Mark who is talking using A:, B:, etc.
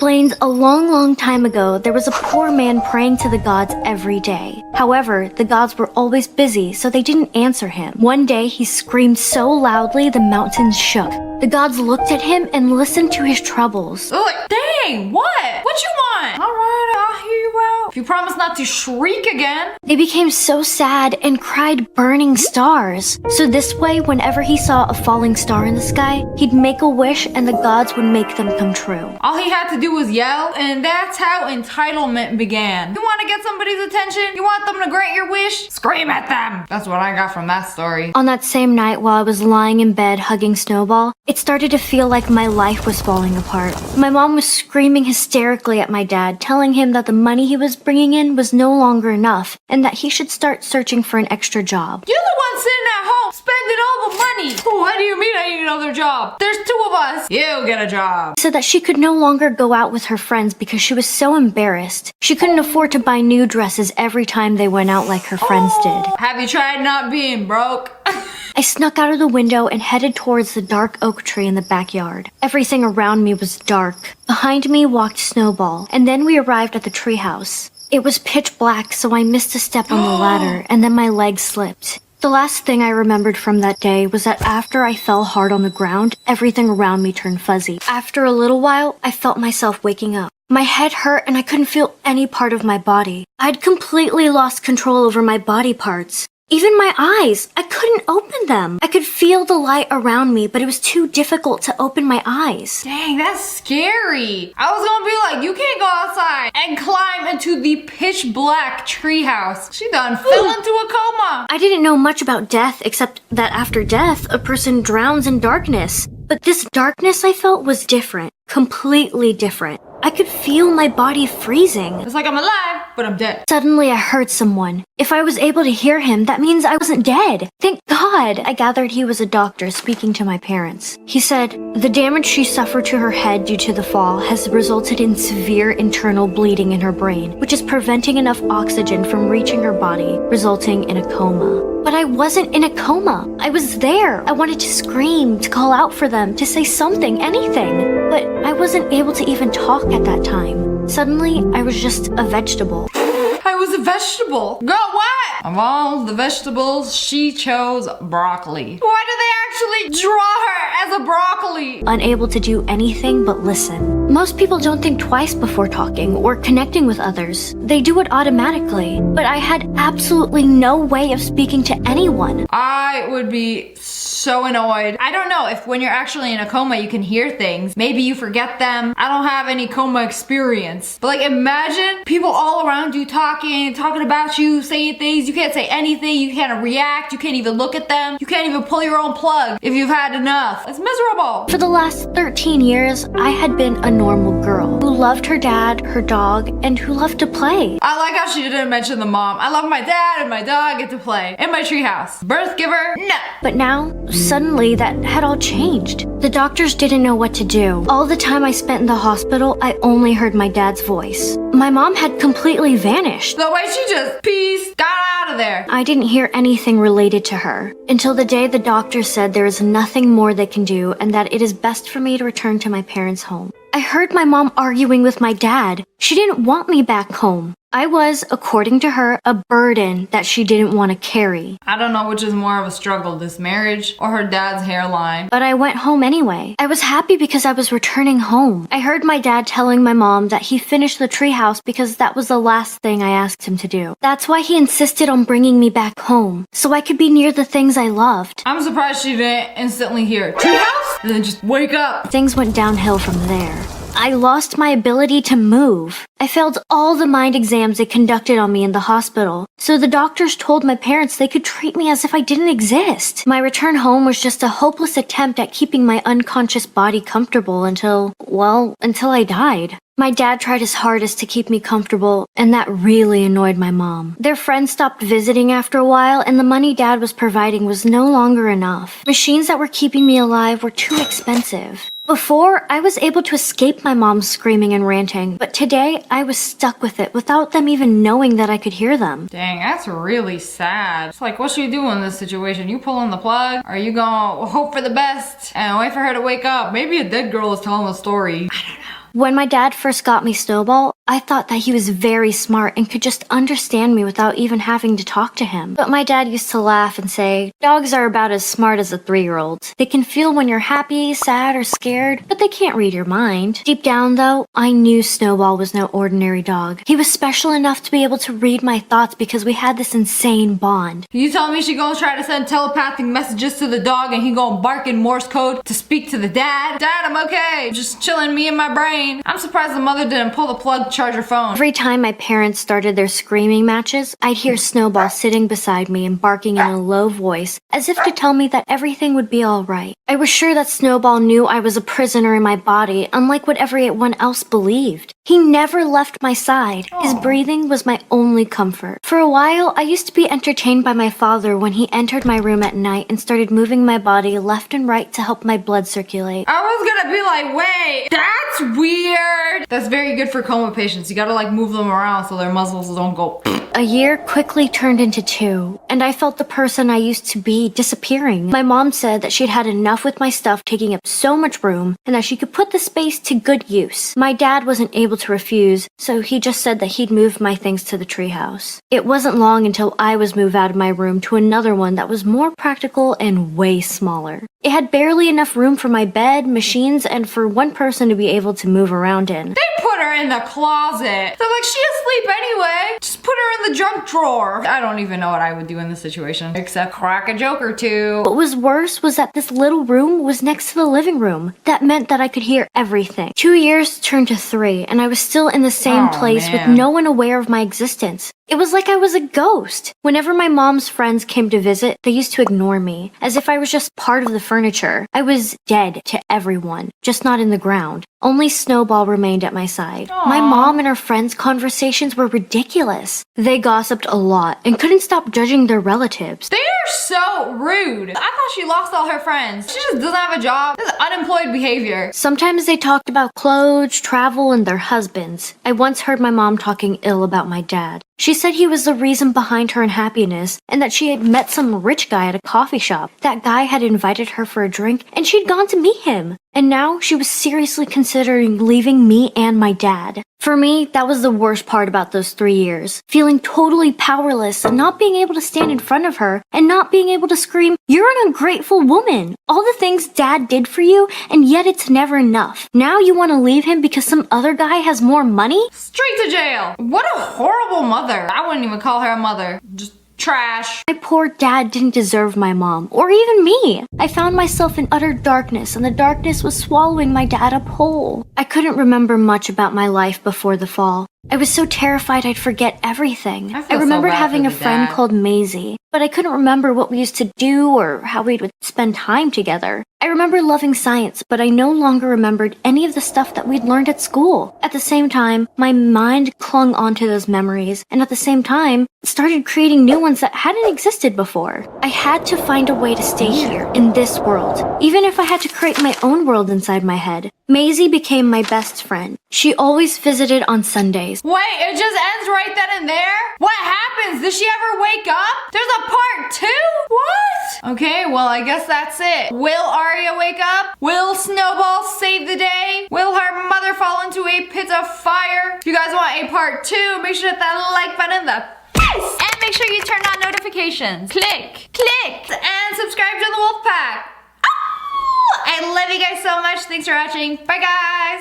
A: explains a long time ago there was a poor man praying to the gods every day. However, the gods were always busy, so they didn't answer him. One day, he screamed so loudly the mountains shook. The gods looked at him and listened to his troubles.
B: They're like, dang, what? What you want? All right, I'll hear you out. If you promise not to shriek again.
A: They became so sad and cried burning stars. So this way, whenever he saw a falling star in the sky, he'd make a wish and the gods would make them come true.
B: All he had to do was yell, and that's how entitlement began. You want to get somebody's attention? You want them to grant your wish? Scream at them. That's what I got from that story.
A: On that same night while I was lying in bed hugging Snowball, it started to feel like my life was falling apart. My mom was screaming hysterically at my dad, telling him that the money he was bringing in was no longer enough and that he should start searching for an extra job.
B: You're the one sitting at home spending all the money. What do you mean I need another job? There's 2 of us. You get a job.
A: So that she could no longer go out with her friends because she was so embarrassed. She couldn't afford to buy new dresses every time they went out like her friends did.
B: Have you tried not being broke?
A: I snuck out of the window and headed towards the dark oak tree in the backyard. Everything around me was dark. Behind me walked Snowball, and then we arrived at the treehouse. It was pitch black, so I missed a step on the ladder, and then my leg slipped. The last thing I remembered from that day was that after I fell hard on the ground, everything around me turned fuzzy. After a little while, I felt myself waking up. My head hurt and I couldn't feel any part of my body. I'd completely lost control over my body parts. Even my eyes, I couldn't open them. I could feel the light around me, but it was too difficult to open my eyes.
B: Dang, that's scary. I was gonna be like, you can't go outside and climb into the pitch black treehouse. She done fell into a coma.
A: I didn't know much about death except that after death, a person drowns in darkness. But this darkness I felt was different, completely different. I could feel my body freezing.
B: It's like I'm alive, but I'm dead.
A: Suddenly I heard someone. If I was able to hear him, that means I wasn't dead. Thank God! I gathered he was a doctor speaking to my parents. He said, the damage she suffered to her head due to the fall has resulted in severe internal bleeding in her brain, which is preventing enough oxygen from reaching her body, resulting in a coma. But I wasn't in a coma. I was there. I wanted to scream, to call out for them, to say something, anything. But I wasn't able to even talk at that time. Suddenly, I was just a vegetable.
B: I was a vegetable. Girl, what? Of all the vegetables, she chose broccoli. Why did they actually draw her as a broccoli?
A: Unable to do anything but listen. Most people don't think twice before talking or connecting with others. They do it automatically. But I had absolutely no way of speaking to anyone.
B: I would be so annoyed. I don't know if when you're actually in a coma you can hear things. Maybe you forget them. I don't have any coma experience. But like imagine people all around you talking about you, saying things. You can't say anything. You can't react. You can't even look at them. You can't even pull your own plug if you've had enough. It's miserable.
A: For the last 13 years, I had been a normal girl who loved her dad, her dog, and who loved to play.
B: I like how she didn't mention the mom. I love my dad and my dog get to play in my treehouse. Birth giver? No.
A: But now, suddenly, that had all changed. The doctors didn't know what to do. All the time I spent in the hospital, I only heard my dad's voice. My mom had completely vanished.
B: The way she just peace, got out of there.
A: I didn't hear anything related to her until the day the doctor said there is nothing more they can do and that it is best for me to return to my parents' home. I heard my mom arguing with my dad. She didn't want me back home. I was, according to her, a burden that she didn't want to carry.
B: I don't know which is more of a struggle, this marriage or her dad's hairline.
A: But I went home anyway. I was happy because I was returning home. I heard my dad telling my mom that he finished the treehouse because that was the last thing I asked him to do. That's why he insisted on bringing me back home, so I could be near the things I loved.
B: I'm surprised she didn't instantly hear treehouse and then just wake up.
A: Things went downhill from there. I lost my ability to move. I failed all the mind exams they conducted on me in the hospital, so the doctors told my parents they could treat me as if I didn't exist. My return home was just a hopeless attempt at keeping my unconscious body comfortable until I died. My dad tried his hardest to keep me comfortable, and that really annoyed my mom. Their friends stopped visiting after a while, and the money Dad was providing was no longer enough. Machines that were keeping me alive were too expensive. Before, I was able to escape my mom screaming and ranting, but today I was stuck with it without them even knowing that I could hear them.
B: Dang, that's really sad. It's like, what should you do in this situation? You pulling the plug? Are you gonna hope for the best and wait for her to wake up? Maybe a dead girl is telling the story. I don't know.
A: When my dad first got me Snowball, I thought that he was very smart and could just understand me without even having to talk to him. But my dad used to laugh and say, dogs are about as smart as a 3-year-old. They can feel when you're happy, sad, or scared, but they can't read your mind. Deep down though, I knew Snowball was no ordinary dog. He was special enough to be able to read my thoughts because we had this insane bond.
B: You telling me she gonna try to send telepathic messages to the dog and he gonna bark in Morse code to speak to the dad? Dad, I'm okay. Just chilling me and my brain. I'm surprised the mother didn't pull the plug to charge her phone.
A: Every time my parents started their screaming matches, I'd hear Snowball sitting beside me and barking in a low voice, as if to tell me that everything would be alright. I was sure that Snowball knew I was a prisoner in my body, unlike what everyone else believed. He never left my side. His breathing was my only comfort. For a while, I used to be entertained by my father when he entered my room at night and started moving my body left and right to help my blood circulate.
B: I was gonna be like, wait, that's weird. That's very good for coma patients. You gotta like move them around so their muscles don't go.
A: A year quickly turned into 2, and I felt the person I used to be disappearing. My mom said that she'd had enough with my stuff taking up so much room and that she could put the space to good use. My dad wasn't able to refuse, so he just said that he'd move my things to the treehouse. It wasn't long until I was moved out of my room to another one that was more practical and way smaller. It had barely enough room for my bed, machines, and for one person to be able to move around in.
B: They put her in the closet. They're like, she asleep anyway. Just put her in the junk drawer. I don't even know what I would do in this situation, except crack a joke or two.
A: What was worse was that this little room was next to the living room. That meant that I could hear everything. 2 years turned to 3, and I was still in the same place with no one aware of my existence. It was like I was a ghost. Whenever my mom's friends came to visit, they used to ignore me, as if I was just part of the furniture. I was dead to everyone, just not in the ground. Only Snowball remained at my side. My mom and her friends' conversations were ridiculous. They gossiped a lot and couldn't stop judging their relatives.
B: They are so rude. I thought she lost all her friends. She just doesn't have a job. This is unemployed behavior.
A: Sometimes they talked about clothes, travel, and their husbands. I once heard my mom talking ill about my dad. She said he was the reason behind her unhappiness and that she had met some rich guy at a coffee shop. That guy had invited her for a drink and she'd gone to meet him. And now she was seriously considering leaving me and my dad. For me, that was the worst part about those 3 years. Feeling totally powerless and not being able to stand in front of her and not being able to scream, "You're an ungrateful woman! All the things dad did for you, and yet it's never enough. Now you want to leave him because some other guy has more money?"
B: Straight to jail. What a horrible mother. I wouldn't even call her a mother. Just trash.
A: My poor dad didn't deserve my mom, or even me. I found myself in utter darkness, and the darkness was swallowing my dad up whole. I couldn't remember much about my life before the fall. I was so terrified I'd forget everything.
B: I feel so
A: remembered
B: bad
A: having
B: for
A: a
B: the
A: friend
B: dad.
A: called Maisie, but I couldn't remember what we used to do or how we would spend time together. I remember loving science, but I no longer remembered any of the stuff that we'd learned at school. At the same time, my mind clung onto those memories, and at the same time, started creating new ones that hadn't existed before. I had to find a way to stay here, in this world, even if I had to create my own world inside my head. Maisie became my best friend. She always visited on Sundays.
B: Wait, it just ends right then and there? What happens? Does she ever wake up? There's a part 2? What? Okay, well, I guess that's it. Will Arya wake up? Will Snowball save the day? Will her mother fall into a pit of fire? If you guys want a part 2, make sure to hit that like button in the face. And make sure you turn on notifications. Click, and subscribe to the Wolf Pack. Oh, I love you guys so much. Thanks for watching. Bye, guys.